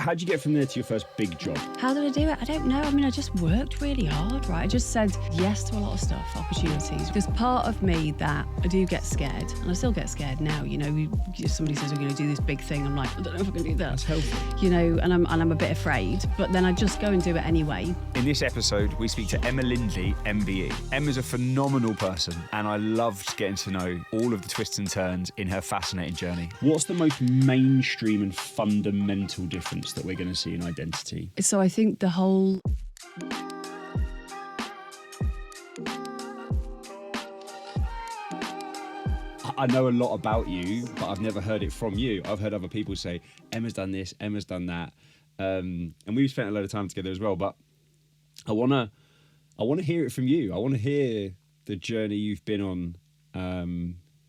how'd you get from there to your first big job? How did I do it? I don't know. I mean, I just worked really hard, right? I just said yes to a lot of stuff, opportunities. There's part of me that I do get scared, and I still get scared now. You know, somebody says we're going to do this big thing. I'm like, I don't know if I can do that. That's healthy. You know, and I'm a bit afraid, but then I just go and do it anyway. In this episode, we speak to Emma Lindley MBE. Emma's a phenomenal person, and I loved getting to know all of the twists and turns in her fascinating journey. What's the most mainstream and fundamental difference that we're going to see in identity? So I think the whole... I know a lot about you, but I've never heard it from you. I've heard other people say, Emma's done this, Emma's done that. And we've spent a lot of time together as well, but I want to hear it from you. I want to hear the journey you've been on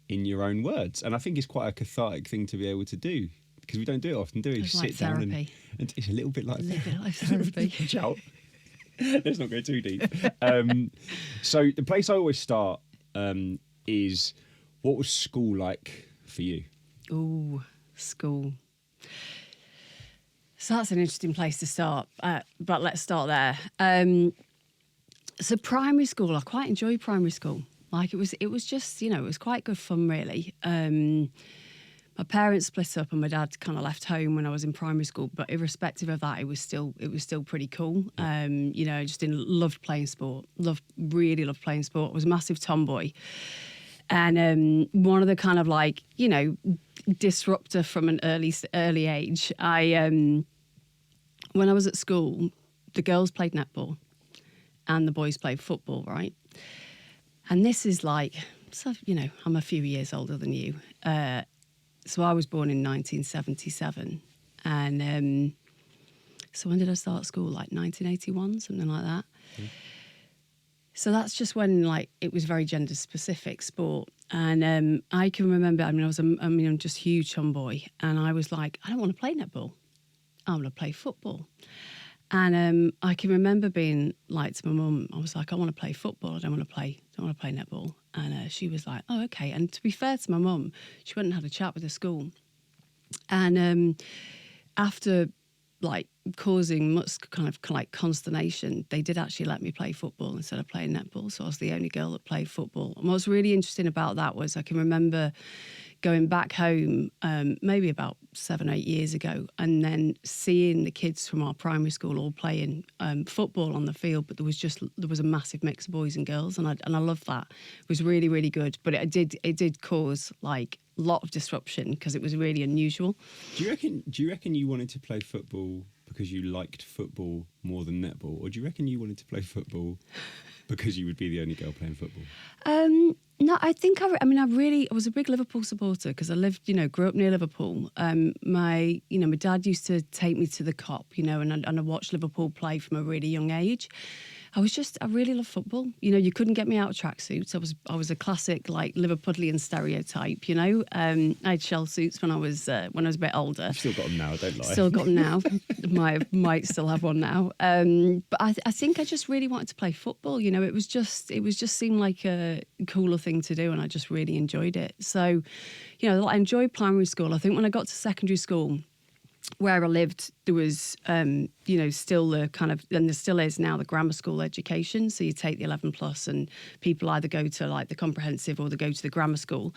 in your own words. And I think it's quite a cathartic thing to be able to do, because we don't do it often, do we? It's Just like sit down therapy. and it's a little bit like therapy. Watch out. Let's not go too deep. So the place I always start is, what was school like for you? Ooh, school. So that's an interesting place to start, but let's start there. So primary school, I quite enjoyed primary school. Like it was just, you know, it was quite good fun, really. My parents split up and my dad kind of left home when I was in primary school, but irrespective of that, it was still pretty cool. You know, I just loved playing sport, really loved playing sport. I was a massive tomboy. And one of the kind of like, you know, disruptor from an early age, when I was at school, the girls played netball and the boys played football, right? And this is like, so, you know, I'm a few years older than you. So I was born in 1977. And so when did I start school? Like 1981, something like that. Mm. So that's just when, like, it was very gender-specific sport. And I can remember, I'm just a huge tomboy. And I was like, I don't want to play netball. I want to play football. And I can remember being like to my mum, I was like, I want to play football. I don't want to play netball. And she was like, oh, okay. And to be fair to my mum, she went and had a chat with the school. And after, like, causing much kind of like consternation, they did actually let me play football instead of playing netball. So I was the only girl that played football. And what's really interesting about that was I can remember going back home maybe about 7-8 years ago, and then seeing the kids from our primary school all playing football on the field, but there was a massive mix of boys and girls, and I loved that. It was really, really good, but it did cause like a lot of disruption because it was really unusual. Do you reckon you wanted to play football because you liked football more than netball, or do you reckon you wanted to play football because you would be the only girl playing football? No, I think I was a big Liverpool supporter because I grew up near Liverpool. My dad used to take me to the Cop, and I watched Liverpool play from a really young age. I really love football. You couldn't get me out of tracksuits. I was a classic, like, Liverpudlian stereotype, I had shell suits when I was a bit older. I've still got them now, don't lie. Still got them now. might still have one now. But I think I just really wanted to play football. It was just seemed like a cooler thing to do, and I just really enjoyed it. So, I enjoyed primary school. I think when I got to secondary school, where I lived, there was, still the kind of, and there still is now, the grammar school education. So you take the 11 plus, and people either go to like the comprehensive or they go to the grammar school.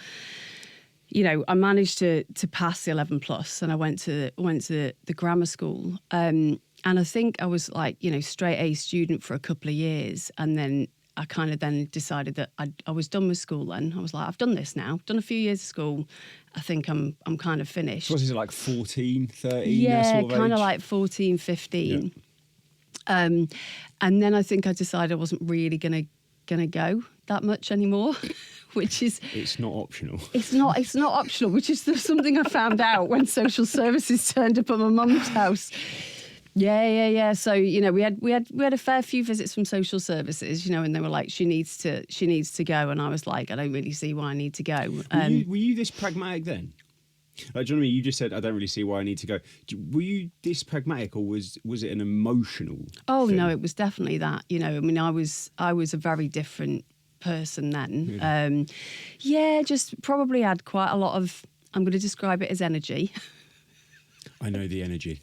I managed to pass the 11 plus, and I went to the grammar school. And I think I was like, straight A student for a couple of years, and then I kind of then decided that I was done with school then. I was like, I've done this now. I've done a few years of school. I think I'm kind of finished. So was it like 14, 13? Yeah, kind of like 14, 15. Yeah. And then I think I decided I wasn't really gonna go that much anymore, which is... It's not optional. It's not optional, which is something I found out when social services turned up at my mum's house. Yeah. So, we had a fair few visits from social services, and they were like, she needs to go. And I was like, I don't really see why I need to go. Were you this pragmatic then? Like, do you know what I mean? You just said, I don't really see why I need to go. Were you this pragmatic, or was it an emotional thing? No, it was definitely that. I was a very different person then. Really? Just probably had quite a lot of, I'm going to describe it as energy. I know the energy.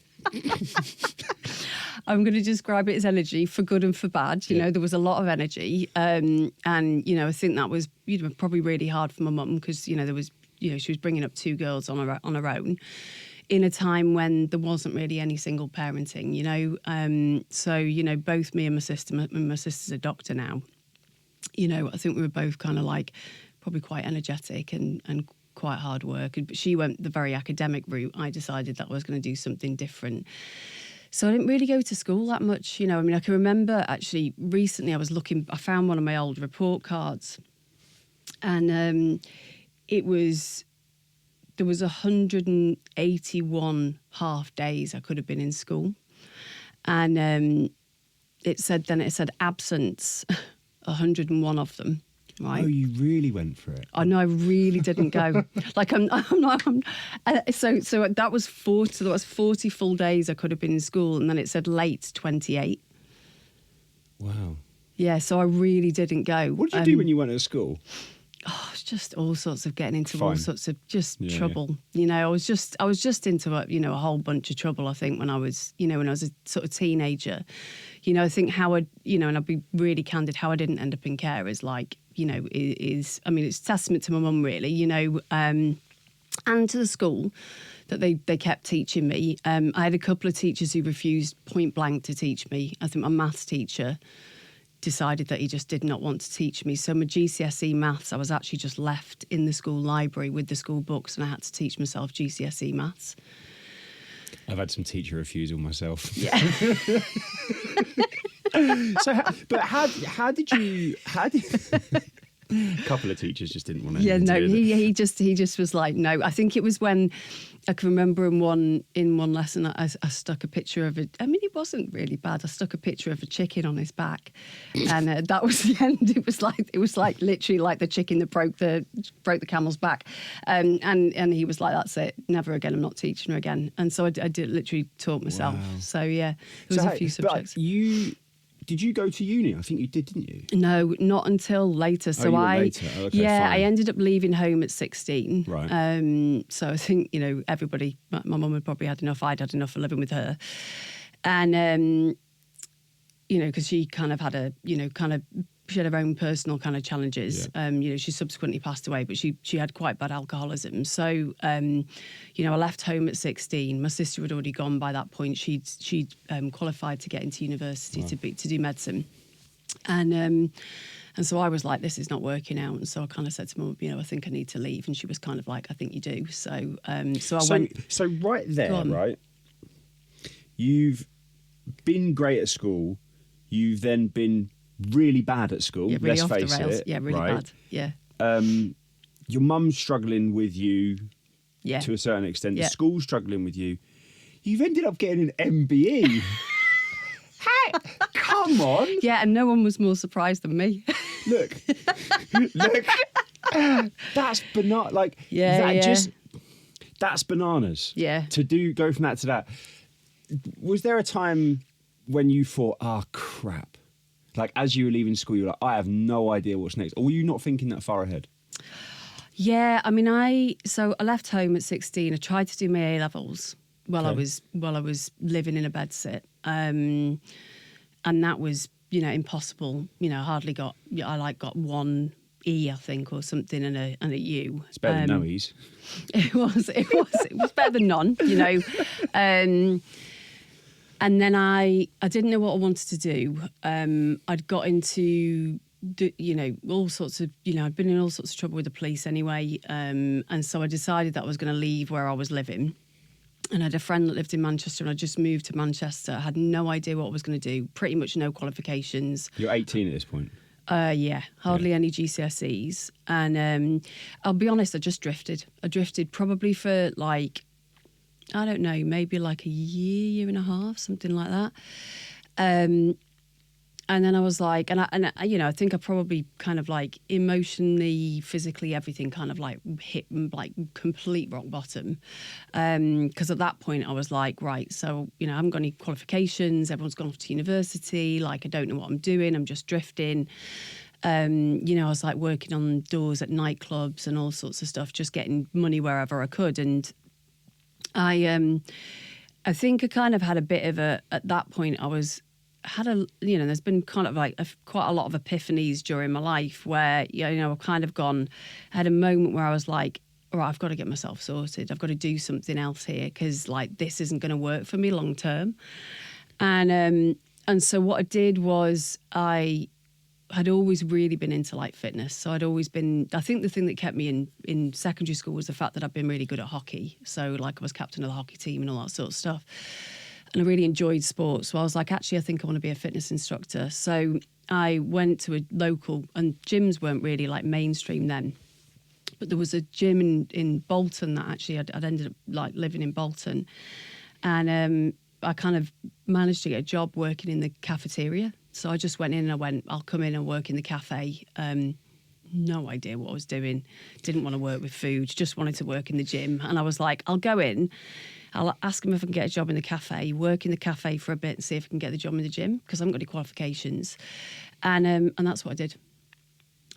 I'm going to describe it as energy for good and for bad. You know, there was a lot of energy. And, you know, I think that was, you know, probably really hard for my mum because, you know, there was, you know, she was bringing up two girls on her own in a time when there wasn't really any single parenting, you know. So, you know, both me and my sister's a doctor now. You know, I think we were both kind of like probably quite energetic and quite hard work. But she went the very academic route. I decided that I was going to do something different. So I didn't really go to school that much, you know. I mean, I can remember actually recently I found one of my old report cards, and there was 181 half days I could have been in school, and it said absence, 101 101 of them. Right. Oh, you really went for it. I know, I really didn't go. Like so that was 40. So that was 40 full days I could have been in school, and then it said late 28. Wow. Yeah, so I really didn't go. What did you do when you went to school? Oh, it's just all sorts of getting into Fine. all sorts of trouble. Yeah. You know, I was just into a whole bunch of trouble. I think when I was a sort of teenager, you know, I think how and I'd be really candid, how I didn't end up in care is like, you know, it's testament to my mum really, you know, and to the school that they kept teaching me. I had a couple of teachers who refused point blank to teach me. I think my maths teacher decided that he just did not want to teach me. So my GCSE maths, I was actually just left in the school library with the school books, and I had to teach myself GCSE maths. I've had some teacher refusal myself. Yeah. So, how did a couple of teachers just didn't want to. Yeah, no, he just was like, no. I think it was when I can remember in one lesson I stuck a picture of it. I mean, it wasn't really bad. I stuck a picture of a chicken on his back, and that was the end. It was like literally like the chicken that broke the camel's back, and he was like, that's it, never again. I'm not teaching her again. And so I did literally taught myself. Wow. So yeah, there was a few subjects. But did you go to uni? I think you did, didn't you? No, not until later. So later. Oh, okay, fine. I ended up leaving home at 16. Right. So I think, you know, everybody, my mum had probably had enough. I'd had enough of living with her. And, you know, because she kind of had she had her own personal kind of challenges. Yeah. You know, she subsequently passed away, but she had quite bad alcoholism. So, you know, I left home at 16. My sister had already gone by that point. She'd qualified to get into university to do medicine. And so I was like, this is not working out. And so I kind of said to Mum, you know, I think I need to leave. And she was kind of like, I think you do. So I went. So right there, right? You've been great at school. You've then been really bad at school. Yeah, really let's off face the rails. it. Yeah, really right? bad. Yeah. Your mum's struggling with you Yeah. to a certain extent. Yeah. The school's struggling with you. You've ended up getting an MBE. Hey, come on. Yeah, and no one was more surprised than me. Look. That's banana. Like, that's bananas. Yeah. To go from that to that. Was there a time when you thought, crap? Like, as you were leaving school, you were like, I have no idea what's next. Or were you not thinking that far ahead? Yeah, I mean, I left home at 16. I tried to do my A-levels while I was living in a bedsit. And that was, you know, impossible. You know, I got one E, I think, or something, and a U. It's better than no E's. It was better than none, you know. And then I didn't know what I wanted to do. I'd got into, you know, all sorts of, you know, I'd been in all sorts of trouble with the police anyway. And so I decided that I was going to leave where I was living. And I had a friend that lived in Manchester, and I just moved to Manchester. I had no idea what I was going to do, pretty much no qualifications. You're 18 at this point. Yeah, hardly any GCSEs. And I'll be honest, I just drifted. I drifted probably for like, I don't know, maybe like a year and a half, something like that. And then I was like, and I, you know, I think I probably kind of like emotionally, physically, everything kind of like hit like complete rock bottom. Because at that point I was like, right, so, you know, I haven't got any qualifications. Everyone's gone off to university. Like, I don't know what I'm doing. I'm just drifting. You know, I was like working on doors at nightclubs and all sorts of stuff, just getting money wherever I could. And I I think I kind of had a bit of at that point, there's been kind of like quite a lot of epiphanies during my life where, I've kind of I had a moment where I was like, all right, I've got to get myself sorted. I've got to do something else here because like this isn't going to work for me long term. And so what I did was I had always really been into like fitness. So I think the thing that kept me in secondary school was the fact that I'd been really good at hockey. So like I was captain of the hockey team and all that sort of stuff. And I really enjoyed sports. So I was like, actually, I think I want to be a fitness instructor. So I went to a local, and gyms weren't really like mainstream then. But there was a gym in Bolton that actually I'd ended up like living in Bolton. And I kind of managed to get a job working in the cafeteria. So I just went in and I went, I'll come in and work in the cafe. No idea what I was doing. Didn't want to work with food, just wanted to work in the gym. And I was like, I'll go in, I'll ask them if I can get a job in the cafe, work in the cafe for a bit and see if I can get the job in the gym because I haven't got any qualifications. And that's what I did.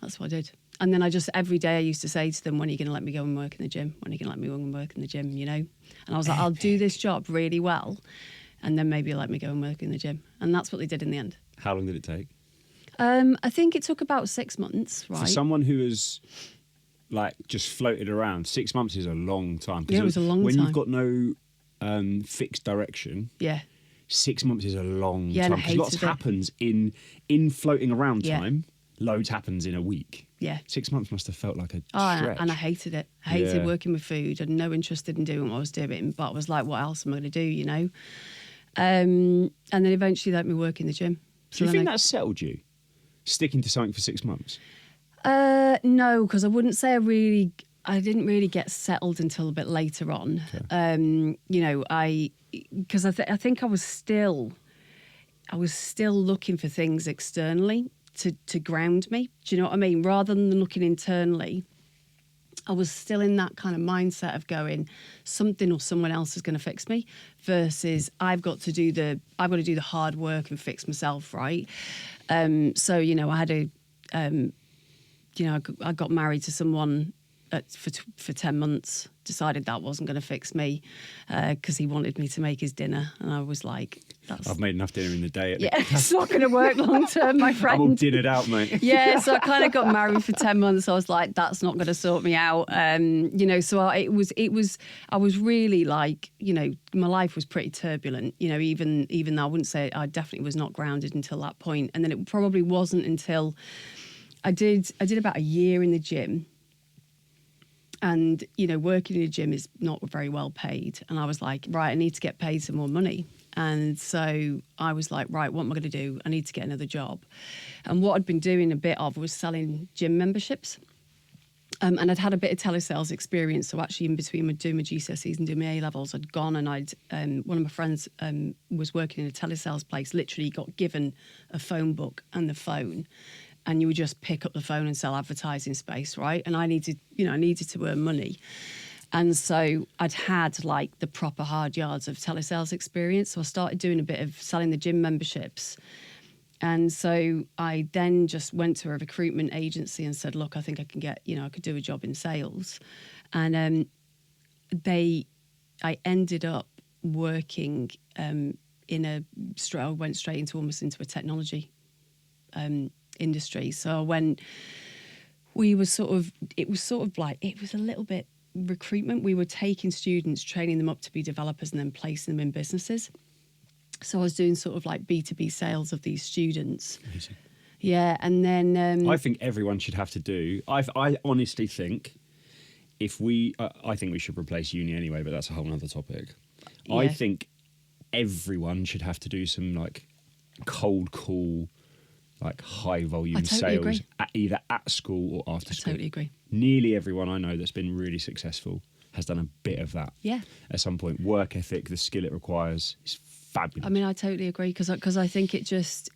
That's what I did. And then every day I used to say to them, when are you going to let me go and work in the gym? When are you going to let me go and work in the gym, And I was like, I'll do this job really well and then maybe let me go and work in the gym. And that's what they did in the end. How long did it take? I think it took about 6 months, right? For someone who has like just floated around, 6 months is a long time. Yeah, it was a long time. When you've got no fixed direction, 6 months is a long time. Because lots happens in floating around time. Loads happens in a week. Yeah. 6 months must have felt like a stretch. And I hated it. I hated working with food. I had no interest in doing what I was doing, but I was like, what else am I going to do, And then eventually let me work in the gym. Do you think that settled you, sticking to something for 6 months? No, because I wouldn't say I didn't really get settled until a bit later on. Okay. Because I think I was still looking for things externally to ground me. Do you know what I mean? Rather than looking internally, I was still in that kind of mindset of going, something or someone else is going to fix me, versus I've got to do the hard work and fix myself, right? So I had I got married to someone for 10 months, decided that wasn't going to fix me because he wanted me to make his dinner. And I was like, I've made enough dinner in the day. It's not going to work long term, my friend. I'm all dinnered out, mate. Yeah, so I kind of got married for 10 months. I was like, that's not going to sort me out. So I was really like, my life was pretty turbulent, even though I wouldn't say I definitely was not grounded until that point. And then it probably wasn't until I did about a year in the gym. And, working in a gym is not very well paid. And I was like, right, I need to get paid some more money. And so I was like, right, what am I going to do? I need to get another job. And what I'd been doing a bit of was selling gym memberships. And I'd had a bit of telesales experience. So actually in between doing my GCSEs and doing my A-levels, I'd gone and one of my friends was working in a telesales place, literally got given a phone book and the phone. And you would just pick up the phone and sell advertising space, right? And I needed to earn money. And so I'd had like the proper hard yards of telesales experience. So I started doing a bit of selling the gym memberships. And so I then just went to a recruitment agency and said, look, I think I can get, I could do a job in sales. And I ended up working I went straight into a technology industry. So it was a little bit recruitment. We were taking students, training them up to be developers and then placing them in businesses. So I was doing sort of like B2B sales of these students. Amazing. Yeah. And then I think everyone should have to do, I honestly think I think we should replace uni anyway, but that's a whole other topic. Yeah. I think everyone should have to do some like cold call, like high volume sales either at school or after school. I totally agree. Nearly everyone I know that's been really successful has done a bit of that. Yeah. At some point, work ethic, the skill it requires is fabulous. I mean, I totally agree because I think it just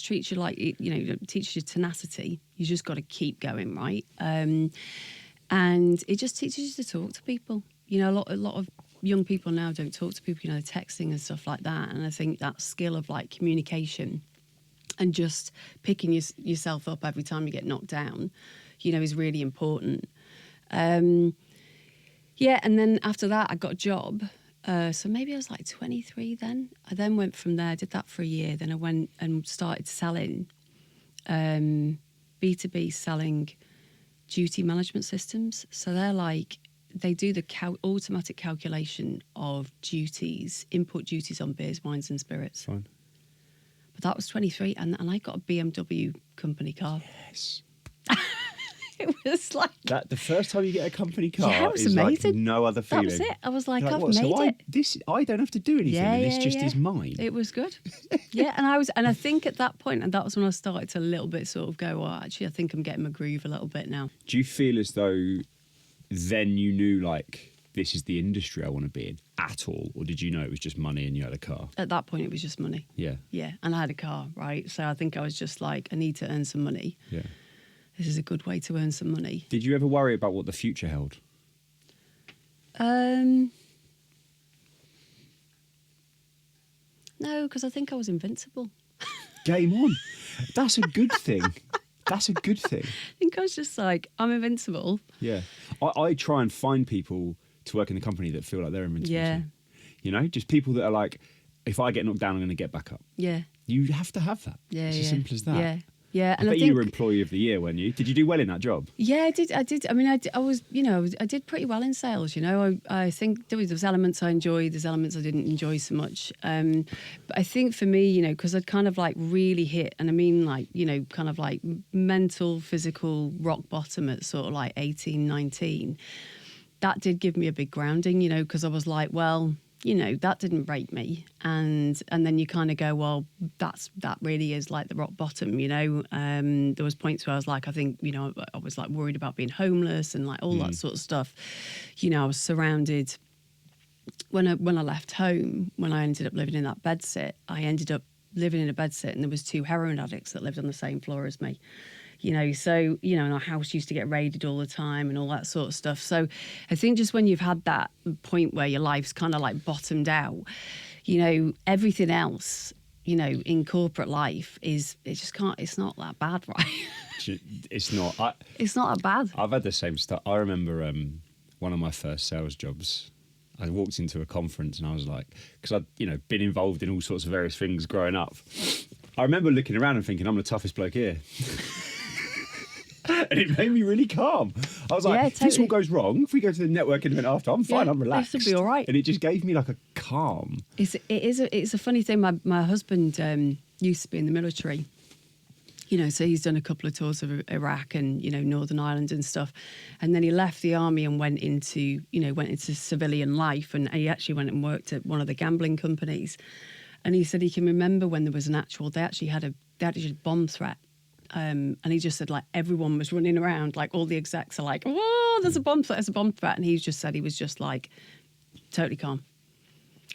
treats you like it teaches you tenacity. You just got to keep going, right? And it just teaches you to talk to people. A lot of young people now don't talk to people. They're texting and stuff like that. And I think that skill of like communication and just picking yourself up every time you get knocked down, is really important. And then after that, I got a job So maybe I was like 23 then. I then went from there, did that for a year. Then I went and started selling B2B, selling duty management systems. So they're like, they do the automatic calculation of duties, input duties on beers, wines and spirits. Fine. But that was 23 and I got a BMW company car. Yes. It was like That the first time you get a company car Yeah, it was is amazing. like no other feeling. That was it. I was like, You're I've what, made so it. I don't have to do anything, and this just is mine. It was good. Yeah, and I think at that point, and that was when I started to a little bit sort of go, well, actually, I think I'm getting my groove a little bit now. Do you feel as though then you knew like this is the industry I want to be in at all, or did you know it was just money and you had a car? At that point, it was just money. Yeah. Yeah, and I had a car, right? So I think I was just like, I need to earn some money. Yeah. This is a good way to earn some money. Did you ever worry about what the future held? No, because I think I was invincible. Game on. That's a good thing. That's a good thing. I think I was just like, I'm invincible. Yeah. I try and find people to work in the company that feel like they're invincible. Yeah. Too. You know, just people that are like, if I get knocked down, I'm going to get back up. Yeah. You have to have that. Yeah. It's as yeah. simple as that. Yeah. Yeah. I And bet I think you were Employee of the Year, weren't you? Did you do well in that job? Yeah, I did. I mean, I was, I did pretty well in sales, I think there was elements I enjoyed, there's elements I didn't enjoy so much. But I think for me, because I'd kind of like really hit, and I mean like, kind of like mental, physical rock bottom at sort of like 18, 19, that did give me a big grounding, because I was like, well, that didn't break me. And then you kind of go, well, that really is like the rock bottom, There was points where I was like, I think, I was like worried about being homeless and like all that sort of stuff. I was surrounded, when I left home, when I ended up living in that bedsit, I ended up living in a bedsit and there was 2 heroin addicts that lived on the same floor as me. So, and our house used to get raided all the time and all that sort of stuff. So I think just when you've had that point where your life's kind of like bottomed out, everything else, in corporate life it's not that bad, right? It's not. It's not that bad. I've had the same stuff. I remember one of my first sales jobs. I walked into a conference and I was like, because I'd, been involved in all sorts of various things growing up. I remember looking around and thinking, I'm the toughest bloke here. And it made me really calm. I was like, Yeah, if this all totally. goes wrong, if we go to the networking event after, I'm fine, Yeah, I'm relaxed. this will be all right. And it just gave me like a calm. It's a funny thing. My husband used to be in the military. So he's done a couple of tours of Iraq and, Northern Ireland and stuff. And then he left the army and went into civilian life. And he actually went and worked at one of the gambling companies. And he said he can remember when there was they actually had a bomb threat. And he just said, like, everyone was running around, like, all the execs are like, oh, there's a bomb threat. And he just said he was just, like, totally calm.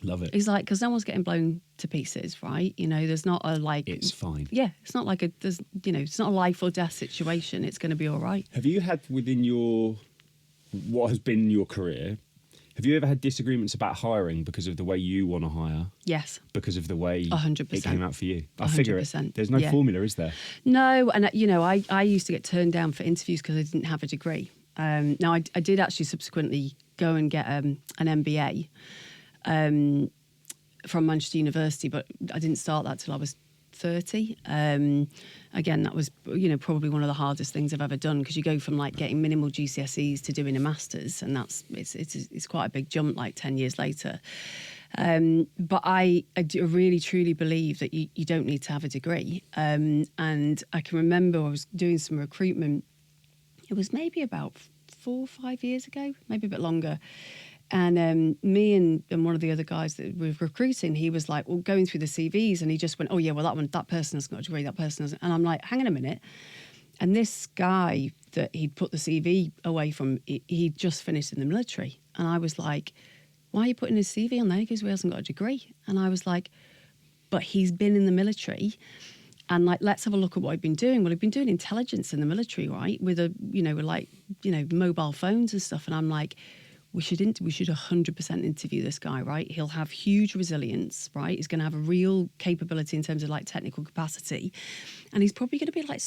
Love it. He's like, because no one's getting blown to pieces, right? There's not a, like... It's fine. Yeah, it's not like it's not a life or death situation. It's going to be all right. Have you had within what has been your career, have you ever had disagreements about hiring because of the way you want to hire? Yes. Because of the way 100%. it came out for you? I figure it. 100%. There's no Yeah. formula, is there? No, and, I used to get turned down for interviews because I didn't have a degree. Now, I did actually subsequently go and get an MBA from Manchester University, but I didn't start that till I was 30. Again, that was, probably one of the hardest things I've ever done because you go from like getting minimal GCSEs to doing a master's, and it's quite a big jump, like 10 years later. But I do really truly believe that you don't need to have a degree. And I can remember I was doing some recruitment. It was maybe about 4 or 5 years ago, maybe a bit longer. And me and one of the other guys that we were recruiting, he was like, well, going through the CVs, and he just went, oh yeah, well that person has got a degree, that person hasn't. And I'm like, hang on a minute. And this guy that he'd put the CV away from, he'd just finished in the military. And I was like, why are you putting his CV on there? He goes, well, he hasn't got a degree. And I was like, but he's been in the military. And like, let's have a look at what he'd been doing. Well, he'd been doing intelligence in the military, right? With mobile phones and stuff. And I'm like, we should 100% interview this guy, right? He'll have huge resilience, right? He's going to have a real capability in terms of like technical capacity, and he's probably going to be like,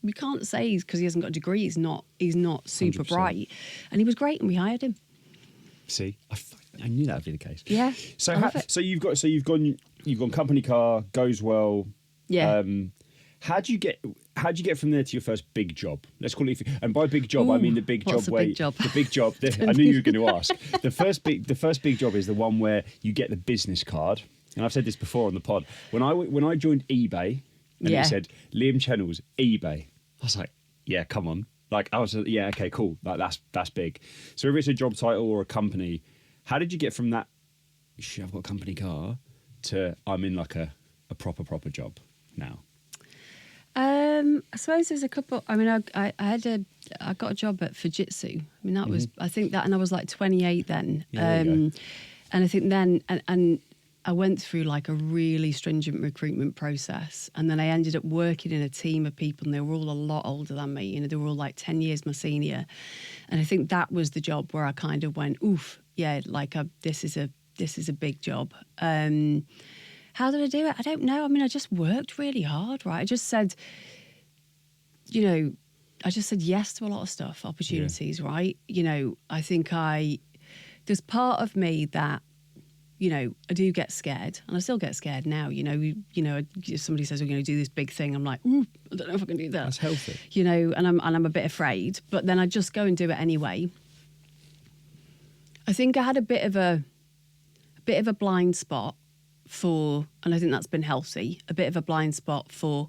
we can't say because he hasn't got a degree, he's not super 100%. bright. And he was great, and we hired him. See, I knew that would be the case. Yeah. So I love it. you've gone company car, goes well. Yeah. How do you get from there to your first big job? Let's call it. And by big job, I mean the big job what's a where big job? the big job. I knew you were going to ask. The first big job is the one where you get the business card. And I've said this before on the pod. When I joined eBay, and Yeah. it said Liam Chennels eBay, I was like, yeah, come on. Like I was, yeah, okay, cool. Like that's big. So if it's a job title or a company, how did you get from that? Shit, I've got a company car to I'm in like a proper job now. I suppose there's a couple. I mean, I got a job at Fujitsu. I mean, that was, I think that, and I was like 28 then. Yeah, there you go. And I think then, and I went through like a really stringent recruitment process, and then I ended up working in a team of people, and they were all a lot older than me. You know, they were all like 10 years my senior, and I think that was the job where I kind of went, oof, yeah, like this is a big job. How did I do it? I don't know. I mean, I just worked really hard, right? I just said yes to a lot of stuff, opportunities, right? You know, I think there's part of me that, you know, I do get scared, and I still get scared now. You know, if somebody says we're going to do this big thing, I'm like, ooh, I don't know if I can do that. That's healthy. You know, and I'm a bit afraid, but then I just go and do it anyway. I think I had a bit of a blind spot for, and I think that's been healthy, a bit of a blind spot for,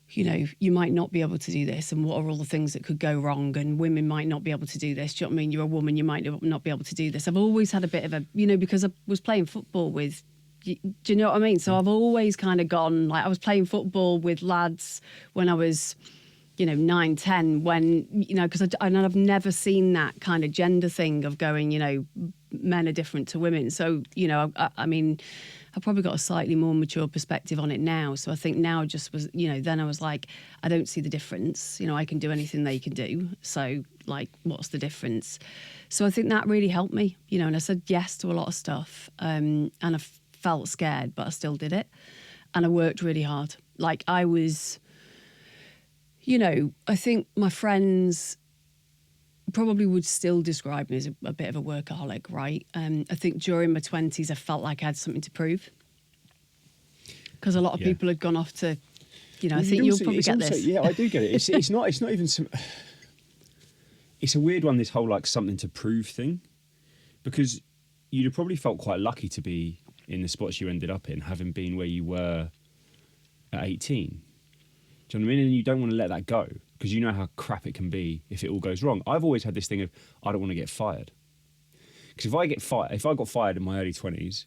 you know, you might not be able to do this, and what are all the things that could go wrong, and women might not be able to do this. Do you know what I mean? You're a woman, you might not be able to do this. I've always had a bit of a, you know, because I was playing football with, do you know what I mean? So I've always kind of gone, like I was playing football with lads when I was, you know, 9, 10, when, you know, because I've never seen that kind of gender thing of going, you know, men are different to women. So, you know, I mean, I've probably got a slightly more mature perspective on it now. So I think now just was, you know, then I was like, I don't see the difference. You know, I can do anything they can do. So, like, what's the difference? So I think that really helped me, you know, and I said yes to a lot of stuff. And I felt scared, but I still did it. And I worked really hard. Like, I was, you know, I think my friends probably would still describe me as a bit of a workaholic, right? I think during my 20s, I felt like I had something to prove. Because a lot of people had gone off to, you know, I think you'll probably get this. Yeah, I do get it. It's not even some... It's a weird one, this whole, like, something to prove thing. Because you'd have probably felt quite lucky to be in the spots you ended up in, having been where you were at 18. Do you know what I mean? And you don't want to let that go, because you know how crap it can be if it all goes wrong. I've always had this thing of, I don't want to get fired. Because if I got fired in my early 20s,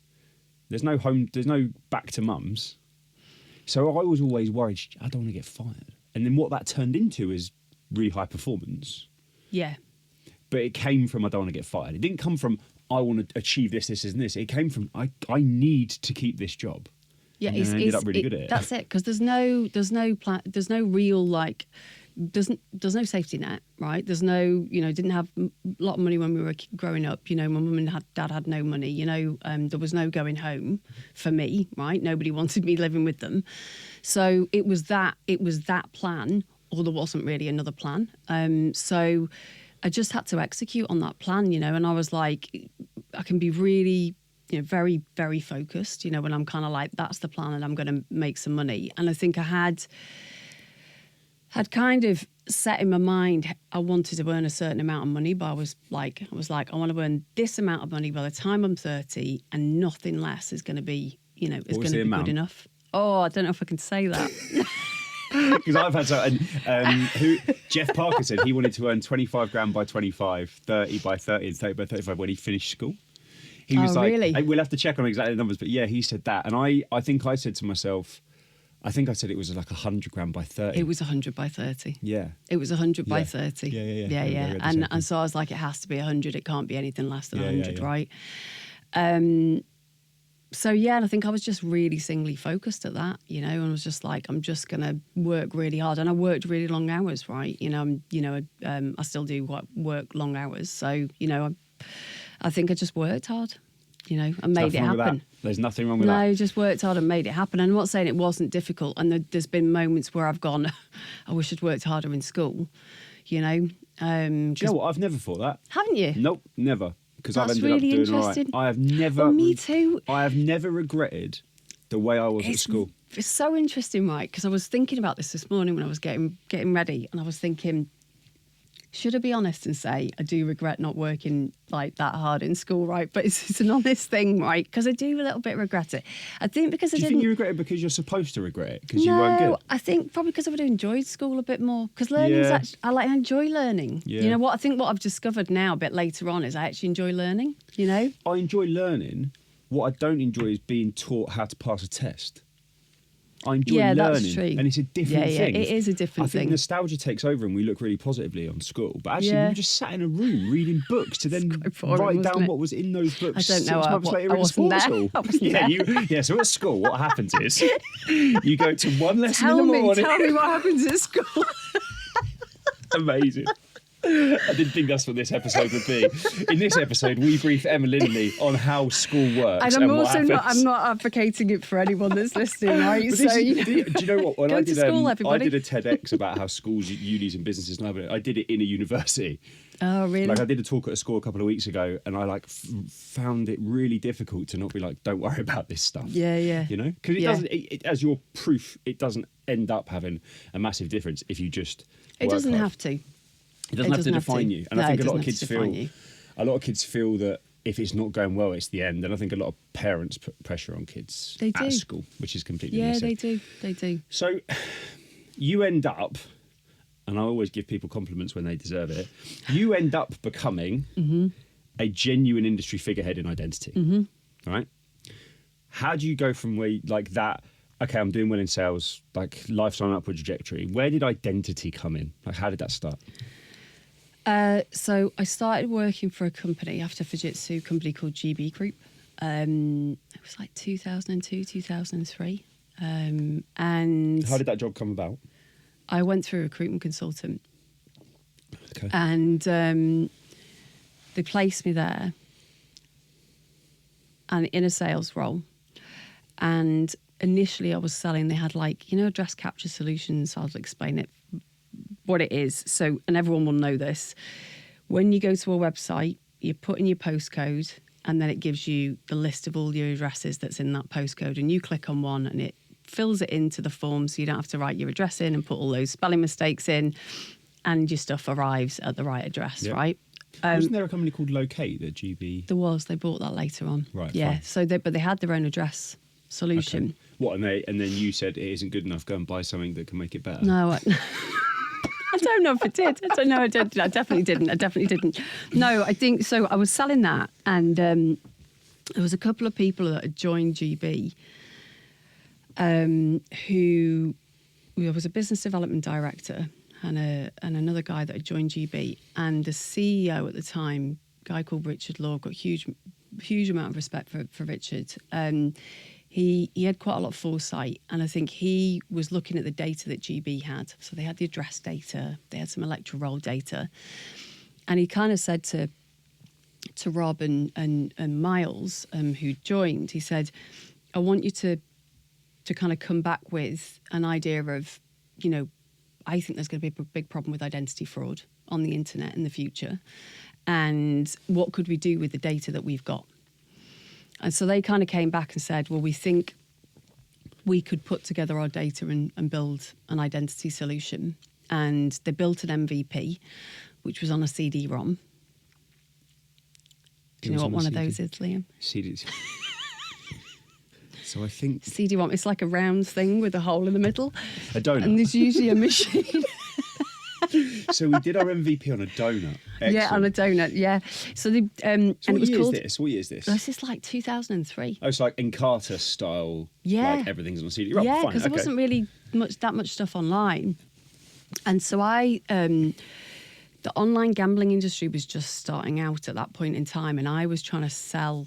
there's no back to mum's. So I was always worried, I don't want to get fired. And then what that turned into is really high performance. Yeah. But it came from, I don't want to get fired. It didn't come from, I want to achieve this, and this. It came from, I need to keep this job. Yeah, and I ended up really good at it. That's it, because there's no real, like, there's no safety net, right? There's no, you know, didn't have a lot of money when we were growing up. You know, my mum and dad had no money. You know, there was no going home for me, right? Nobody wanted me living with them, so it was that plan, or there wasn't really another plan. So I just had to execute on that plan, you know. And I was like, I can be really, you know, very, very focused, you know, when I'm kind of like, that's the plan and I'm going to make some money. And I think I had kind of set in my mind, I wanted to earn a certain amount of money, but I was like, I want to earn this amount of money by the time I'm 30, and nothing less is going to be, you know, is going to be good enough. Oh, I don't know if I can say that. Because I've had Jeff Parker said he wanted to earn 25 grand by 25, 30 by 30, and 30 by 35 when he finished school. He was like, really? We'll have to check on exactly the numbers, but yeah, he said that. And I think I said to myself, I think I said it was like 100 grand by 30. It was 100 by 30. Yeah. It was 100 by 30. Yeah. And so I was like, it has to be 100. It can't be anything less than 100, right? So yeah, and I think I was just really singly focused at that, you know, and I was just like, I'm just going to work really hard. And I worked really long hours, right? You know, I still do work long hours. So, you know, I think I just worked hard, you know, and made it happen. There's nothing wrong with that. No, just worked hard and made it happen. And I'm not saying it wasn't difficult. And there's been moments where I've gone, I wish I'd worked harder in school, you know. Do you know what? I've never thought that. Haven't you? Nope, never. because I've That's ended really up doing all interesting. right. I have never. Well, me too. I have never regretted the way I was at school. It's so interesting, right? Because I was thinking about this morning when I was getting ready, and I was thinking, should I be honest and say I do regret not working like that hard in school, right? But it's an honest thing, right? Because I do a little bit regret it. I think because Do you think you regret it because you're supposed to regret it because you weren't good? I think probably because I would have enjoyed school a bit more. Because learning's Yeah. actually, I enjoy learning. Yeah. You know what? I think what I've discovered now a bit later on is I actually enjoy learning. You know. I enjoy learning. What I don't enjoy is being taught how to pass a test. I enjoy learning, that's true. and it's a different thing. It is a different I think thing. nostalgia takes over, and we look really positively on school. But actually, Yeah. we just sat in a room reading books to then quite boring, write wasn't down it? what was in those books. I don't know, 6 months later I in wasn't sports there. school. I wasn't yeah, there. So at school, what happens is you go to one lesson Tell in the morning. me what happens at school. Amazing. I didn't think that's what this episode would be. In this episode, we brief Emma Lindley on how school works And I'm what also happens. I'm not advocating it for anyone that's listening, right? But So do you know what? When Go I to did, school, I everybody. did a TEDx about how schools, unis, and businesses. And I did it in a university. Oh, really? Like I did a talk at a school a couple of weeks ago, and I found it really difficult to not be like, "Don't worry about this stuff." Yeah. You know, because it Yeah. doesn't. As your proof, it doesn't end up having a massive difference if you just. It work doesn't hard. have to. It doesn't have to define you. And No, I think it a lot of doesn't kids have to define you. a lot of kids feel that if it's not going well, it's the end. And I think a lot of parents put pressure on kids They at do. school, which is completely Yeah, missing. they do. So you end up, and I always give people compliments when they deserve it, you end up becoming a genuine industry figurehead in identity. Right? How do you go from where, like that, okay, I'm doing well in sales, like life's on an upward trajectory. Where did identity come in? Like, how did that start? So I started working for a company after Fujitsu, a company called GB Group. It was like 2002, 2003. And How did that job come about? I went through a recruitment consultant. Okay. And they placed me there and in a sales role. And initially I was selling, they had like, address capture solutions. I'll explain it, what it is. So, and everyone will know this. When you go to a website, you put in your postcode and then it gives you the list of all your addresses that's in that postcode. And you click on one and it fills it into the form so you don't have to write your address in and put all those spelling mistakes in, and your stuff arrives at the right address, Yep. right? Wasn't there a company called Locate that GB? They bought that later on. Right, Yeah. fine. So but they had their own address solution. Okay. What, and then you said it isn't good enough, go and buy something that can make it better? No, I don't know if it did. I don't know. I definitely didn't. No, I think so. I was selling that, and there was a couple of people that had joined GB who there was a business development director and another guy that had joined GB, and the CEO at the time, a guy called Richard Law. Got huge amount of respect for Richard. He had quite a lot of foresight, and I think he was looking at the data that GB had. So they had the address data, they had some electoral roll data, and he kind of said to Rob and Miles, who joined, he said, "I want you to kind of come back with an idea of, I think there's going to be a big problem with identity fraud on the internet in the future, and what could we do with the data that we've got?" And so they kind of came back and said, well, we think we could put together our data and build an identity solution. And they built an MVP, which was on a CD-ROM. Do you know what one of those is, Liam? CDs. So I think CD-ROM, it's like a round thing with a hole in the middle. a donut. And there's usually a machine. So we did our MVP on a donut. Yeah, on a donut, yeah. So they, and So it what was year called... is this? What year is this? This is like 2003. Oh, it's like Encarta style. Yeah. Like everything's on a CD. Right, Yeah, fine, because there okay. wasn't really that much stuff online. And so the online gambling industry was just starting out at that point in time, and I was trying to sell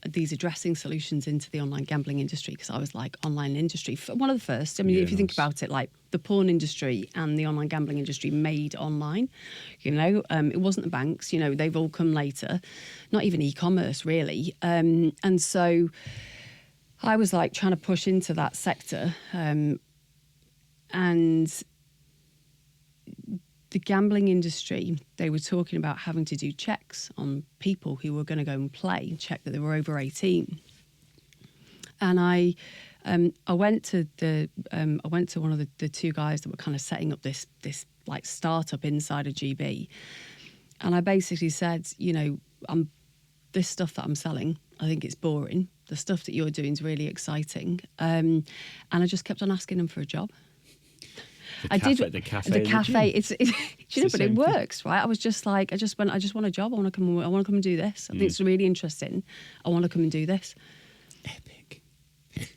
these addressing solutions into the online gambling industry because I was like, online industry, one of the first. I mean, Yeah, if you think nice. about it, like the porn industry and the online gambling industry made online, it wasn't the banks, they've all come later, not even e-commerce really. And so I was like trying to push into that sector, and the gambling industry, they were talking about having to do checks on people who were going to go and play, check that they were over 18. And I went to one of the two guys that were kind of setting up this like startup inside of GB, and I basically said, you know, this stuff that I'm selling, I think it's boring. The stuff that you're doing is really exciting, and I just kept on asking them for a job. The cafe. It's do you know, but it works, right? I was just like, I just want a job. I want to come and do this. I think it's really interesting. I want to come and do this. Epic.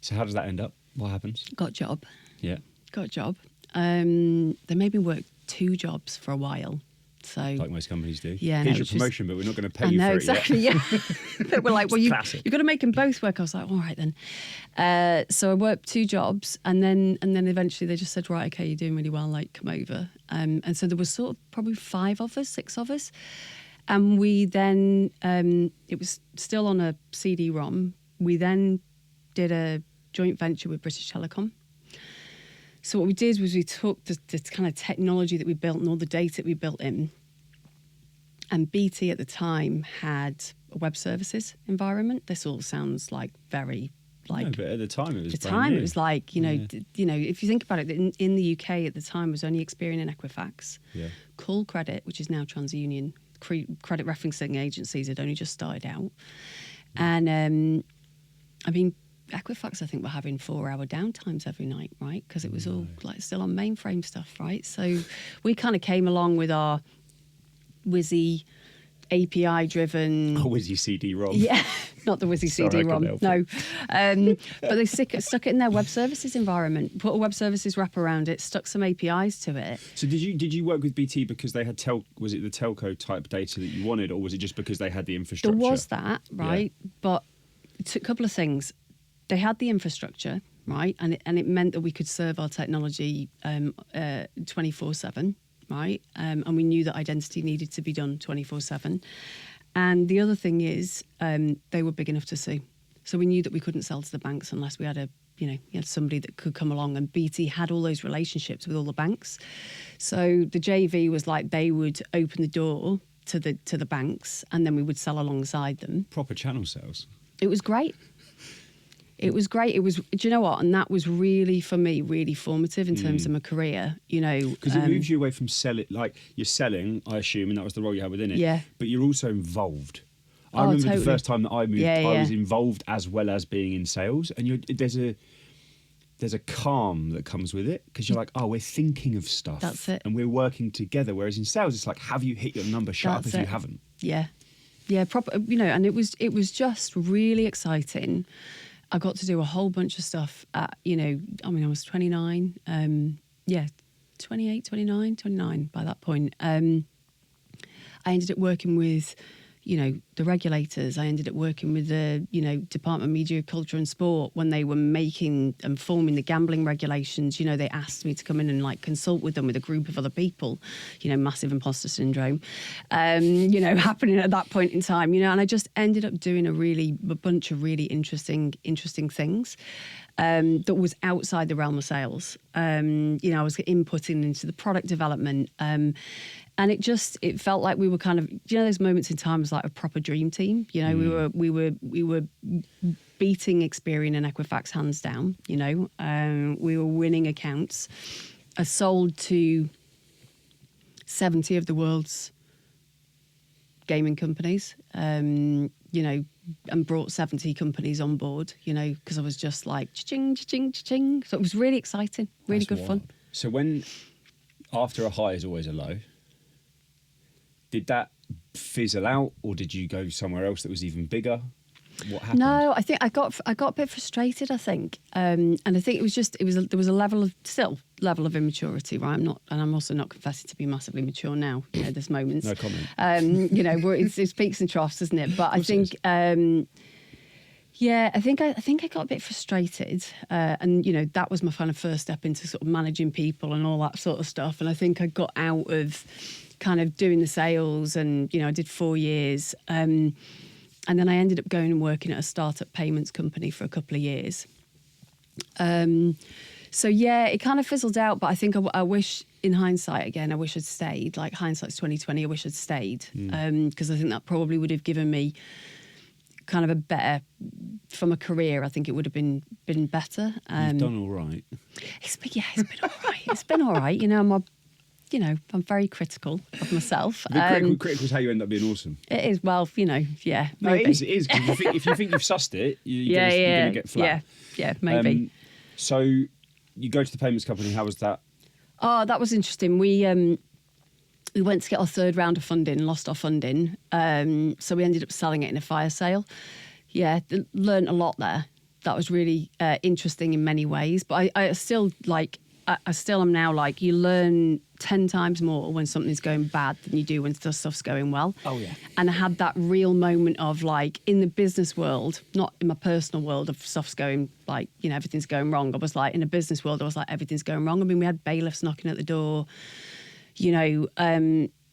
So how does that end up? What happens? Got a job. Yeah. Got a job. They made me work 2 jobs for a while. So, like most companies do. Yeah, here's your promotion, but we're not going to pay you for it exactly, yet. Yeah. They were like, well, you've got to make them both work. I was like, all right then. So I worked 2 jobs, and then eventually they just said, right, okay, you're doing really well, like, come over. And so there was sort of probably 6 of us. And we then, it was still on a CD-ROM. We then did a joint venture with British Telecom. So what we did was we took the kind of technology that we built and all the data that we built in, and BT at the time had a web services environment. This all sounds like very like. No, but at the time it was. It was like, you know, if you think about it, in the UK at the time was only Experian and Equifax. Yeah. Call Credit, which is now TransUnion, credit referencing agencies had only just started out, and I mean. Equifax, I think, were having 4-hour downtimes every night, right? Because it was all like still on mainframe stuff, right? So we kind of came along with our Wizzy API-driven... Oh, Wizzy CD-ROM. Yeah, not the Wizzy CD-ROM, no. But they stuck it in their web services environment, put a web services wrap around it, stuck some APIs to it. So did you work with BT because they had was it the telco type data that you wanted, or was it just because they had the infrastructure? There was that, right? Yeah. But it's a couple of things. They had the infrastructure, right? And it meant that we could serve our technology 24/7, right? And we knew that identity needed to be done 24/7. And the other thing is they were big enough to sue. So we knew that we couldn't sell to the banks unless we had you had somebody that could come along, and BT had all those relationships with all the banks. So the JV was like they would open the door to the banks, and then we would sell alongside them. Proper channel sales. It was great. It was great. It was, do you know what? And that was really, for me, really formative in terms of my career, you know. Because it moves you away from selling, like you're selling, I assume, and that was the role you had within it. Yeah. But you're also involved. I remember totally. the first time that I moved, Yeah, I was involved as well as being in sales. And there's a calm that comes with it, because you're like, oh, we're thinking of stuff. That's it. And we're working together. Whereas in sales, it's like, have you hit your number? Shut up if you haven't. Yeah. Yeah, proper, you know, and it was just really exciting. I got to do a whole bunch of stuff at, you know, I mean, I was 29, 29 by that point. I ended up working with, you know, the regulators. I ended up working with the, you know, Department of Media, Culture and Sport when they were making and forming the gambling regulations. You know, they asked me to come in and like consult with them with a group of other people, you know, massive imposter syndrome, you know, happening at that point in time, you know, and I just ended up doing a bunch of really interesting things. That was outside the realm of sales. You know, I was inputting into the product development, and it felt like we were kind of, you know, those moments in time was like a proper dream team. You know, we were beating Experian and Equifax hands down. You know, we were winning accounts. I sold to 70 of the world's gaming companies. You know, and brought 70 companies on board, you know, because I was just like, cha-ching, cha-ching, cha-ching. So it was really exciting, really good fun. So when, after a high is always a low, did that fizzle out, or did you go somewhere else that was even bigger? What happened? No, I think I got a bit frustrated, I think. And I think there was a level of immaturity, right? I'm also not confessing to be massively mature now, you know, there's moments. No comment. You know, it peaks and troughs, isn't it? But I think, I think I got a bit frustrated. And, you know, that was my kind of first step into sort of managing people and all that sort of stuff. And I think I got out of kind of doing the sales, and, you know, I did 4 years. And then I ended up going and working at a startup payments company for a couple of years. So yeah, it kind of fizzled out, but I think I wish in hindsight, again, I wish I'd stayed. Like, hindsight's 2020. I wish I'd stayed because I think that probably would have given me kind of a better, from a career, I think it would have been better. You've done all right. It's been all right. It's been all right. I'm very critical of myself. Critical is how you end up being awesome. It is, well, yeah. No, Maybe. it is. 'Cause if you think you've sussed it, you're going to get flat. Yeah, maybe. So you go to the payments company. How was that? Oh, that was interesting. We went to get our third round of funding, lost our funding. So we ended up selling it in a fire sale. Yeah, learned a lot there. That was really interesting in many ways. But I still I still am now like, you learn 10 times more when something's going bad than you do when stuff's going well. Oh, yeah. And I had that real moment of like, in the business world, not in my personal world of stuff's going like, everything's going wrong. I was like, in a business world, I was like, everything's going wrong. I mean, we had bailiffs knocking at the door,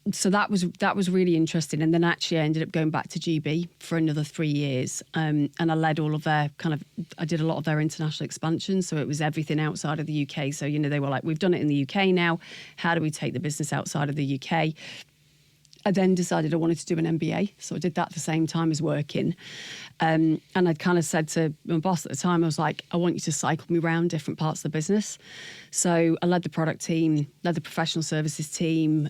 so that was really interesting. And then actually I ended up going back to GB for another 3 years. And I led all of their I did a lot of their international expansion. So it was everything outside of the UK. So, they were like, we've done it in the UK now. How do we take the business outside of the UK? I then decided I wanted to do an MBA. So I did that at the same time as working. And I'd kind of said to my boss at the time, I was like, I want you to cycle me around different parts of the business. So I led the product team, led the professional services team,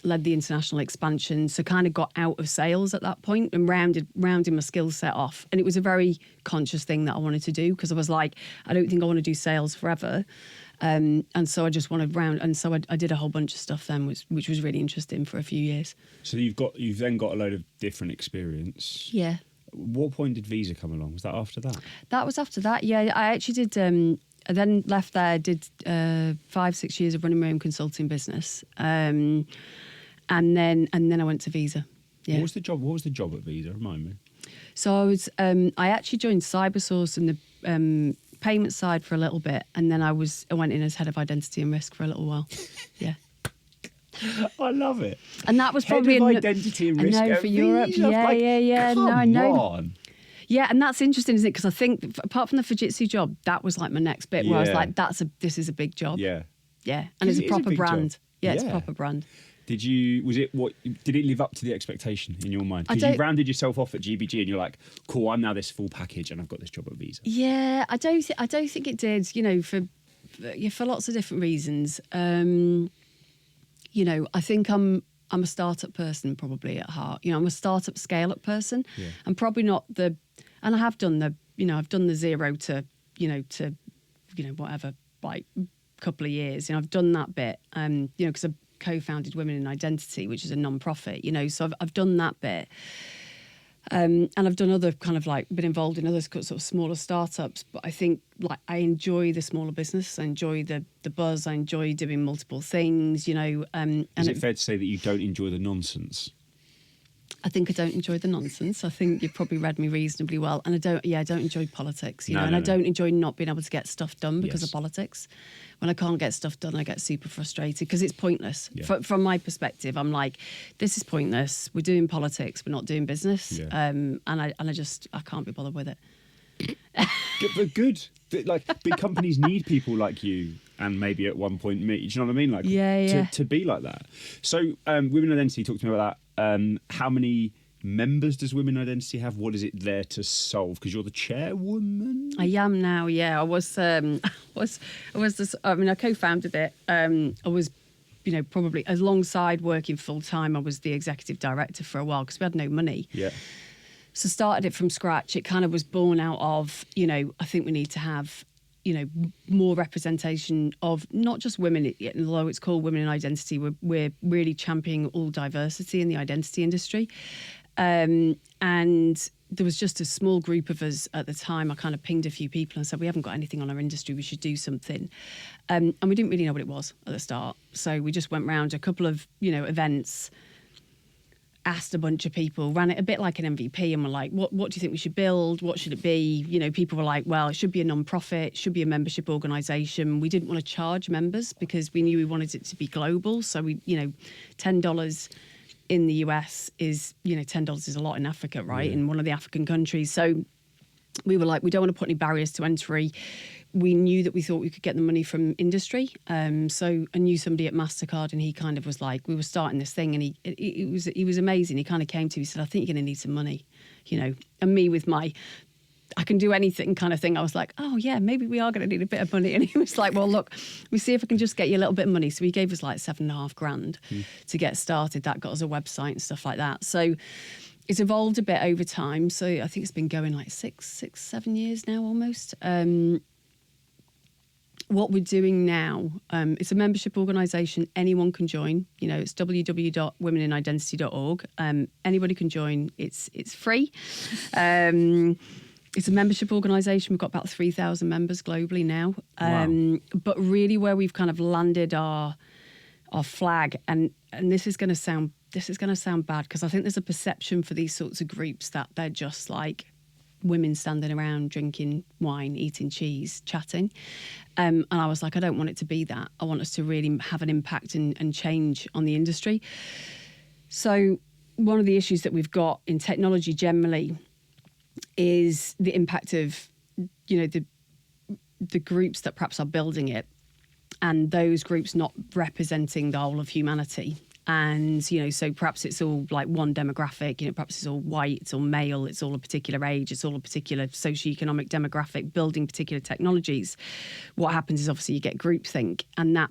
led the international expansion. So kind of got out of sales at that point and rounded my skill set off. And it was a very conscious thing that I wanted to do because I was like, I don't think I want to do sales forever. And so I just wanted round. And so I did a whole bunch of stuff then, which was really interesting for a few years. So you've then got a load of different experience. Yeah. What point did Visa come along? Was that after that? That was after that. Yeah, I actually did. I then left there, did 5-6 years of running my own consulting business, and then I went to Visa. Yeah. What was the job at Visa? Remind me. So I actually joined Cybersource and the payment side for a little bit, and then I went in as head of identity and risk for a little while. Yeah. I love it. And that was Head probably of identity and risk. I know, for Europe. Visa, Yeah. Come No, I know. on. Yeah, and that's interesting, isn't it? Because I think apart from the Fujitsu job, that was like my next bit where I was like, this is a big job. Yeah. Yeah, and it's a proper brand. Job. Yeah, it's a proper brand. Did it live up to the expectation in your mind? Because you rounded yourself off at GBG and you're like, cool, I'm now this full package and I've got this job at Visa. Yeah, I don't think it did, for lots of different reasons. I think I'm a startup person probably at heart. I'm a startup scale-up person. Yeah. I'm probably not and I have done I've done the 0 to whatever, like couple of years. I've done that bit, because I co-founded Women in Identity, which is a non-profit, so I've done that bit. And I've done other kind of like been involved in other sort of smaller startups, but I think like I enjoy the smaller business. I enjoy the buzz. I enjoy doing multiple things, Is it fair to say that you don't enjoy the nonsense? I think I don't enjoy the nonsense. I think you've probably read me reasonably well. And I don't enjoy politics, I don't enjoy not being able to get stuff done because of politics. When I can't get stuff done, I get super frustrated because it's pointless. Yeah. From my perspective, I'm like, this is pointless. We're doing politics. We're not doing business. Yeah. And I can't be bothered with it. But good. Like, big companies need people like you and maybe at one point me. Do you know what I mean? Like, to be like that. So, Women Identity, talk to me about that. How many members does Women Identity have? What is it there to solve? Because you're the chairwoman. I am now. Yeah, I was. I co-founded it. I was, probably alongside working full time. I was the executive director for a while because we had no money. Yeah. So started it from scratch. It kind of was born out of, I think we need to have, more representation of not just women, although it's called Women in Identity, we're really championing all diversity in the identity industry. And there was just a small group of us at the time. I kind of pinged a few people and said, we haven't got anything on our industry, we should do something. And we didn't really know what it was at the start. So we just went round a couple of, events, asked a bunch of people, ran it a bit like an MVP, and were like, what do you think we should build? What should it be? People were like, well, it should be a non-profit, it should be a membership organisation. We didn't want to charge members because we knew we wanted it to be global. So we, $10 in the US is, $10 is a lot in Africa, right? In one of the African countries. So we were like, we don't want to put any barriers to entry. We knew that we thought we could get the money from industry. So I knew somebody at MasterCard, and he kind of was like, we were starting this thing, and he was amazing. He kind of came to me and said, I think you're going to need some money, you know. And me with my, I can do anything kind of thing, I was like, oh yeah, maybe we are going to need a bit of money. And he was like, well, look, we see if I can just get you a little bit of money. So he gave us like $7,500 to get started. That got us a website and stuff like that. So it's evolved a bit over time. So I think it's been going like 7 years now almost. What we're doing now, it's a membership organisation. Anyone can join. You know, it's www.womeninidentity.org. Anybody can join. It's free. It's a membership organisation. We've got about 3,000 members globally now. Wow. But really, where we've kind of landed our flag, and this is going to sound bad, because I think there's a perception for these sorts of groups that they're just like women standing around drinking wine, eating cheese, chatting. And I was like, I don't want it to be that. I want us to really have an impact and change on the industry. So one of the issues that we've got in technology generally is the impact of, you know, the groups that perhaps are building it, and those groups not representing the whole of humanity. And, you know, so perhaps it's all like one demographic, you know, perhaps it's all white, it's all male, it's all a particular age, it's all a particular socioeconomic demographic building particular technologies. What happens is obviously you get groupthink, and that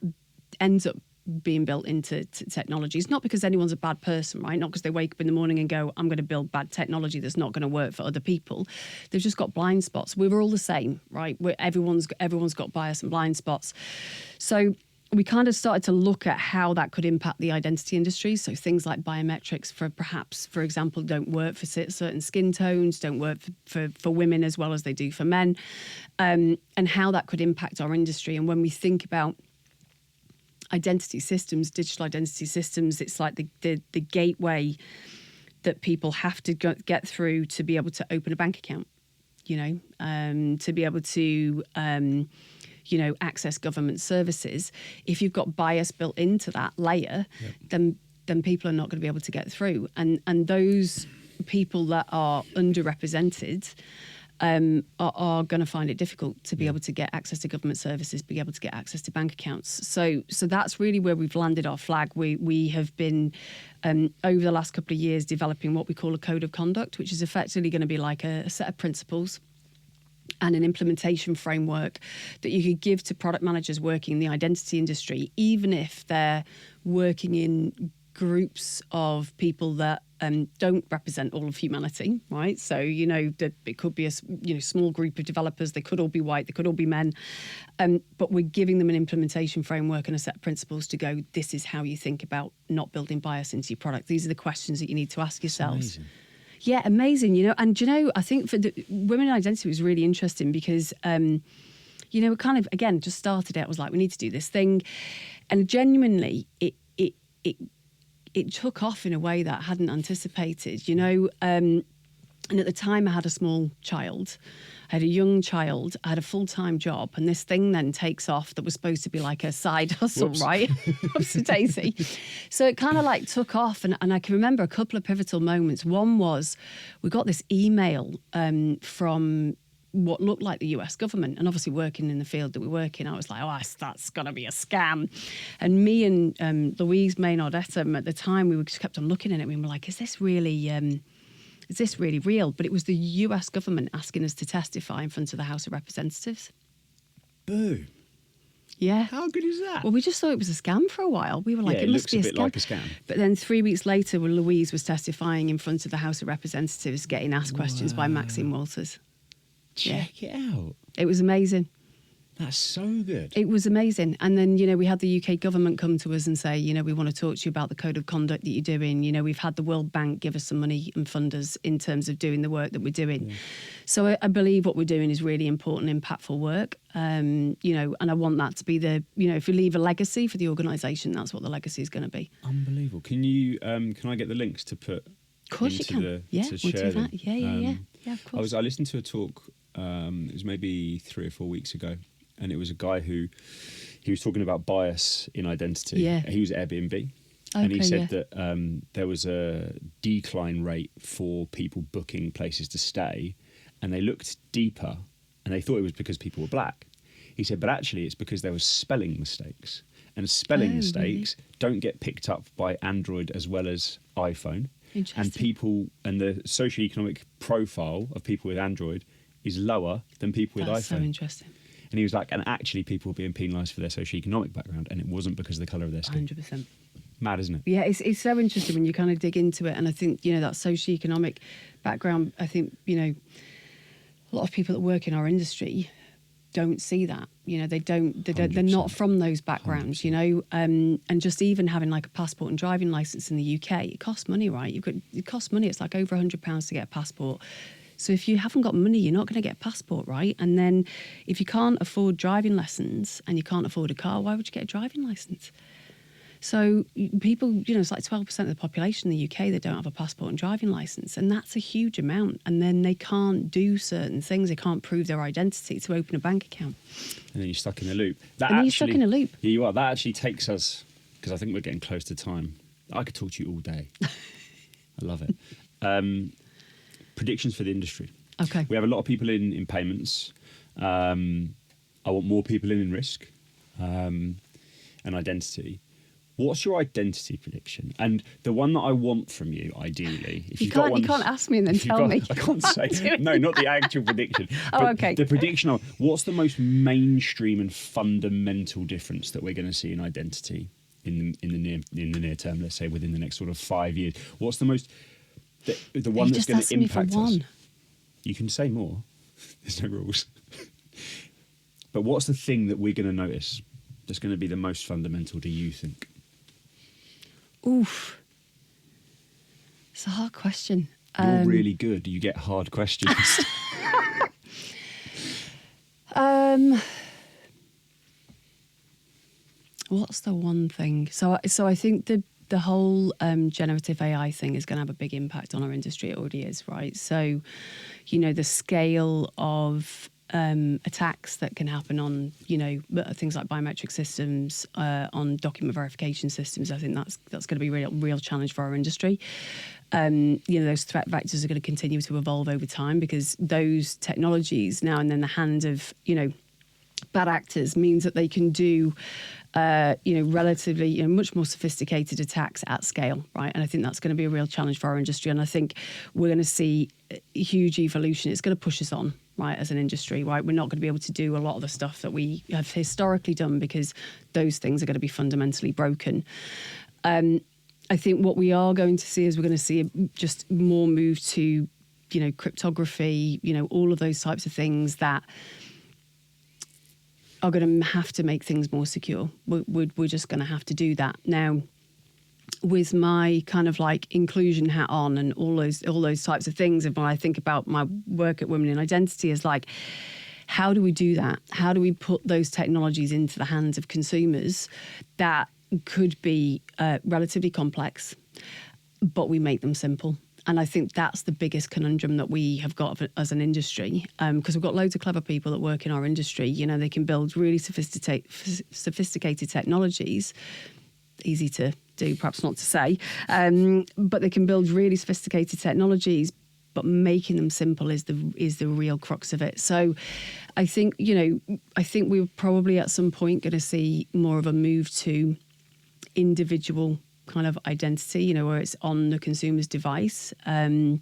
ends up being built into technologies, not because anyone's a bad person, right? Not because they wake up in the morning and go, I'm going to build bad technology that's not going to work for other people. They've just got blind spots. We were all the same, right? Everyone's got bias and blind spots. So we kind of started to look at how that could impact the identity industry. So things like biometrics, for example, don't work for certain skin tones, don't work for women as well as they do for men, and how that could impact our industry. And when we think about identity systems, digital identity systems, it's like the gateway that people have to get through to be able to open a bank account, you know, to be able to you know, access government services. If you've got bias built into that layer, then people are not going to be able to get through. And those people that are underrepresented are going to find it difficult to be able to get access to government services, be able to get access to bank accounts. So that's really where we've landed our flag. We have been, over the last couple of years, developing what we call a code of conduct, which is effectively going to be like a set of principles and an implementation framework that you could give to product managers working in the identity industry, even if they're working in groups of people that don't represent all of humanity, right? So, you know, it could be a small group of developers. They could all be white. They could all be men. But we're giving them an implementation framework and a set of principles to go, this is how you think about not building bias into your product. These are the questions that you need to ask yourselves. Amazing. Yeah, amazing. You know, and you know, I think for the women in identity was really interesting because, you know, it kind of, again, just started out, was like, we need to do this thing. And genuinely, it took off in a way that I hadn't anticipated, you know. And at the time I had a small child. I had a young child. I had a full-time job. And this thing then takes off that was supposed to be like a side hustle, Whoops. right? Whoops, Daisy. So it kind of like took off. And I can remember a couple of pivotal moments. One was we got this email from what looked like the US government, and obviously working in the field that we work in, I was like, oh, that's got to be a scam. And me and Louise Maynard-Etam at the time, we just kept on looking at it. We were like, is this really real? But it was the US government asking us to testify in front of the House of Representatives. Boo. Yeah. How good is that? Well, we just thought it was a scam for a while. We were like, Yeah, it must be a looks a bit scam. like a scam. But then 3 weeks later, when Louise was testifying in front of the House of Representatives, getting asked questions by Maxine Walters. Check it out. It was amazing. That's so good. It was amazing. And then, you know, we had the UK government come to us and say, you know, we want to talk to you about the code of conduct that you're doing. You know, we've had the World Bank give us some money and fund us in terms of doing the work that we're doing. Yeah. So I believe what we're doing is really important, impactful work. You know, and I want that to be the, you know, if we leave a legacy for the organisation, that's what the legacy is going to be. Unbelievable. Can you, can I get the links to put Of course you can. Yeah, to we'll share do that. them? Yeah, of course. I listened to a talk, it was maybe 3 or 4 weeks ago, and it was a guy he was talking about bias in identity. Yeah. He was at Airbnb. And he said that there was a decline rate for people booking places to stay, and they looked deeper, and they thought it was because people were black. He said, but actually it's because there was spelling mistakes. And spelling mistakes don't get picked up by Android as well as iPhone. And people, and the socioeconomic profile of people with Android is lower than people with That's iPhone. so interesting. And he was like, and actually people were being penalised for their socioeconomic background, and it wasn't because of the colour of their skin. 100%. Mad, isn't it? Yeah, it's so interesting when you kind of dig into it. And I think, that socioeconomic background, I think, a lot of people that work in our industry don't see that. They're not from those backgrounds, 100%. And just even having like a passport and driving licence in the UK, it costs money, right? It costs money. It's like over £100 to get a passport. So if you haven't got money, you're not going to get a passport, right? And then if you can't afford driving lessons and you can't afford a car, why would you get a driving licence? So people, it's like 12% of the population in the UK that don't have a passport and driving licence, and that's a huge amount. And then they can't do certain things. They can't prove their identity to open a bank account. And then you're stuck in a loop. You're stuck in a loop. Yeah, you are. That actually takes us, because I think we're getting close to time. I could talk to you all day. I love it. Predictions for the industry. Okay. We have a lot of people in payments. I want more people in risk and identity. What's your identity prediction? And the one that I want from you, ideally, if you can't ask me and then tell me. I can't say. No, not the actual prediction. Okay. The prediction of what's the most mainstream and fundamental difference that we're going to see in identity in the near term. Let's say within the next sort of 5 years. What's the most the one that's going to impact us? You can say more. There's no rules. But what's the thing that we're going to notice that's going to be the most fundamental? Do you think? Oof. It's a hard question. You're really good. You get hard questions. What's the one thing? So I think the whole generative AI thing is going to have a big impact on our industry. It already is, right? So, the scale of attacks that can happen on, things like biometric systems, on document verification systems. I think that's going to be a real challenge for our industry. Those threat vectors are going to continue to evolve over time, because those technologies now and then the hand of, bad actors means that they can do, relatively, much more sophisticated attacks at scale, right? And I think that's going to be a real challenge for our industry. And I think we're going to see a huge evolution. It's going to push us on, right, as an industry, right? We're not going to be able to do a lot of the stuff that we have historically done, because those things are going to be fundamentally broken. I think what we are going to see is we're going to see just more move to, cryptography, all of those types of things that are going to have to make things more secure. We're just going to have to do that. Now, with my kind of like inclusion hat on and all those types of things, and when I think about my work at Women in Identity, is like, how do we do that? How do we put those technologies into the hands of consumers that could be relatively complex, but we make them simple? And I think that's the biggest conundrum that we have got as an industry, because we've got loads of clever people that work in our industry. They can build really sophisticated technologies, easy to do, perhaps not to say, but they can build really sophisticated technologies, but making them simple is the real crux of it. So I think, we're probably at some point going to see more of a move to individual kind of identity, where it's on the consumer's device. And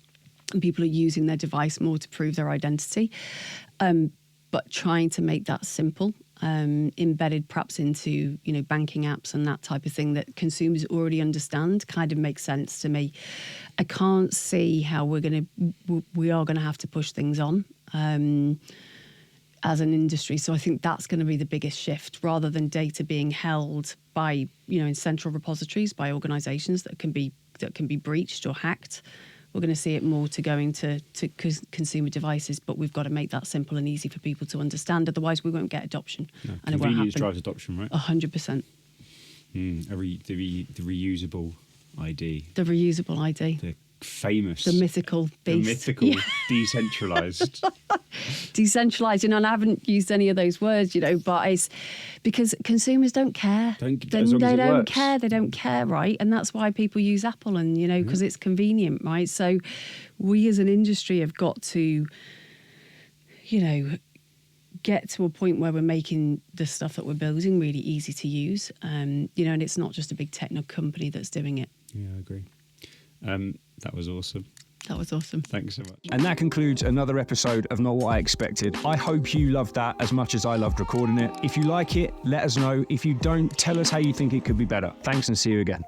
people are using their device more to prove their identity, but trying to make that simple, embedded perhaps into, banking apps and that type of thing that consumers already understand, kind of makes sense to me. I can't see how we are going to have to push things on as an industry. So I think that's going to be the biggest shift, rather than data being held by, in central repositories by organisations that can be breached or hacked. We're going to see it more to going to consumer devices, but we've got to make that simple and easy for people to understand. Otherwise, we won't get adoption. No, and it won't convenience happen. drives adoption, right? 100%. The reusable ID. The reusable ID. The famous. The mythical beast. The mythical decentralised. Decentralised, and I haven't used any of those words, but it's because consumers don't care. They don't care, right? And that's why people use Apple, and because it's convenient, right? So we as an industry have got to get to a point where we're making the stuff that we're building really easy to use. And it's not just a big techno company that's doing it. Yeah, I agree. That was awesome. That was awesome. Thanks so much. And that concludes another episode of Not What I Expected. I hope you loved that as much as I loved recording it. If you like it, let us know. If you don't, tell us how you think it could be better. Thanks and see you again.